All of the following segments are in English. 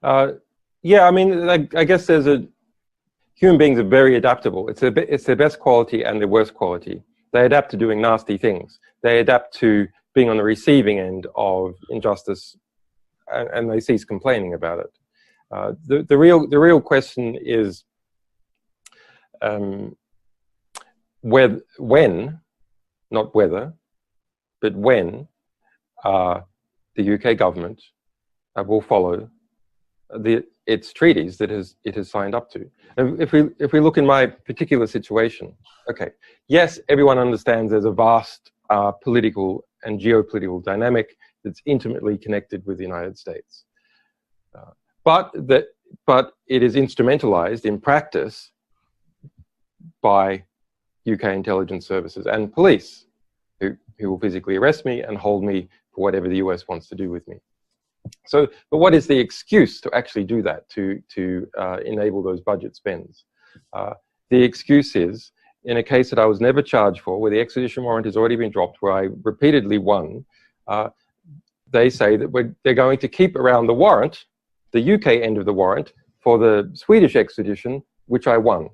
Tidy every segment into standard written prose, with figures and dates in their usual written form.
Yeah, I mean, I guess human beings are very adaptable. It's their best quality and their worst quality. They adapt to doing nasty things. They adapt to being on the receiving end of injustice, and they cease complaining about it. The real question is when, not whether, but when the UK government will follow its treaties that it has signed up to. If we look in my particular situation, okay, yes, everyone understands there's a vast political and geopolitical dynamic that's intimately connected with the United States, but it is instrumentalized in practice by UK intelligence services and police, who will physically arrest me and hold me for whatever the US wants to do with me. So, but what is the excuse to actually do that, to enable those budget spends? The excuse is, in a case that I was never charged for, where the extradition warrant has already been dropped, where I repeatedly won, they say that they're going to keep around the warrant, the UK end of the warrant, for the Swedish extradition, which I won.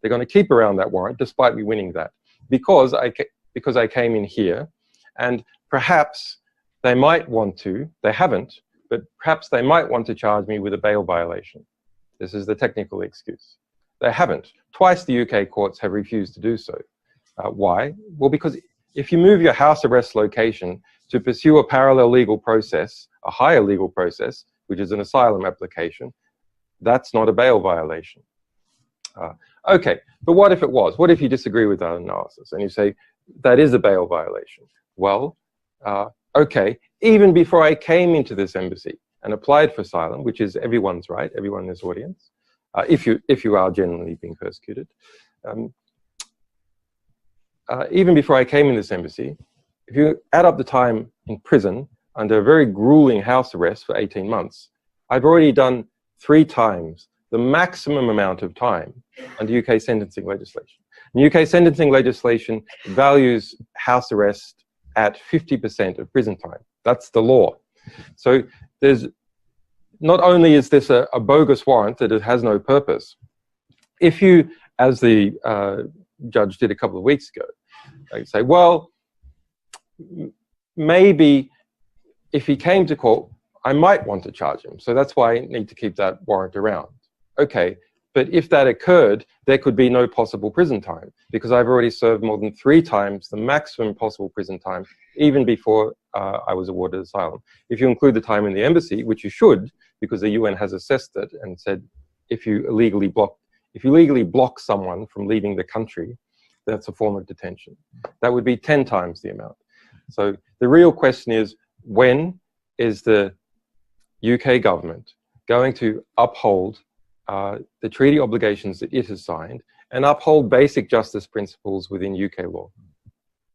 They're going to keep around that warrant, despite me winning that, because I came in here, and perhaps they might want to, they haven't, but perhaps they might want to charge me with a bail violation. This is the technical excuse. They haven't. Twice the UK courts have refused to do so. Why? Well, because if you move your house arrest location to pursue a parallel legal process, a higher legal process, which is an asylum application, that's not a bail violation. Okay, but what if it was? What if you disagree with that analysis and you say that is a bail violation? Well, okay, even before I came into this embassy and applied for asylum, which is everyone's right, everyone in this audience, if you are genuinely being persecuted, even before I came in this embassy, if you add up the time in prison under a very grueling house arrest for 18 months, I've already done 3 times the maximum amount of time under UK sentencing legislation. And UK sentencing legislation values house arrest at 50% of prison time. That's the law. So there's, not only is this a bogus warrant that it has no purpose, if you, as the judge did a couple of weeks ago, they say, well, maybe if he came to court, I might want to charge him. So that's why I need to keep that warrant around. Okay, but if that occurred, there could be no possible prison time, because I've already served more than 3 times the maximum possible prison time, even before I was awarded asylum. If you include the time in the embassy, which you should, because the UN has assessed it and said if you legally block someone from leaving the country, that's a form of detention. That would be 10 times the amount. So the real question is, when is the UK government going to uphold the treaty obligations that it has signed and uphold basic justice principles within UK law?